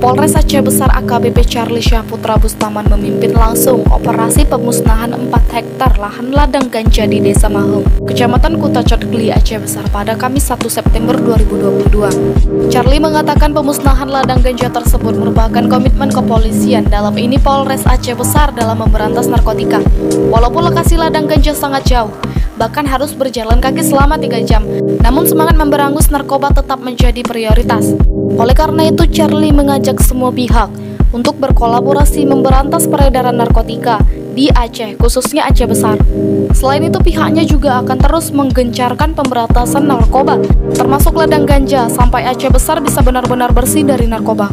Kapolres Aceh Besar AKBP Charlie Syahputra Bustaman memimpin langsung operasi pemusnahan 4 hektar lahan ladang ganja di Desa Mahung, Kecamatan Kutacot Geli, Aceh Besar pada Kamis 1 September 2022. Charlie mengatakan pemusnahan ladang ganja tersebut merupakan komitmen kepolisian, dalam ini Polres Aceh Besar, dalam memberantas narkotika. Walaupun lokasi ladang ganja sangat jauh, bahkan harus berjalan kaki selama 3 jam, namun semangat memberangus narkoba tetap menjadi prioritas. Oleh karena itu, Charlie mengajak semua pihak untuk berkolaborasi memberantas peredaran narkotika di Aceh, khususnya Aceh Besar. Selain itu, pihaknya juga akan terus menggencarkan pemberantasan narkoba, termasuk ladang ganja, sampai Aceh Besar bisa benar-benar bersih dari narkoba.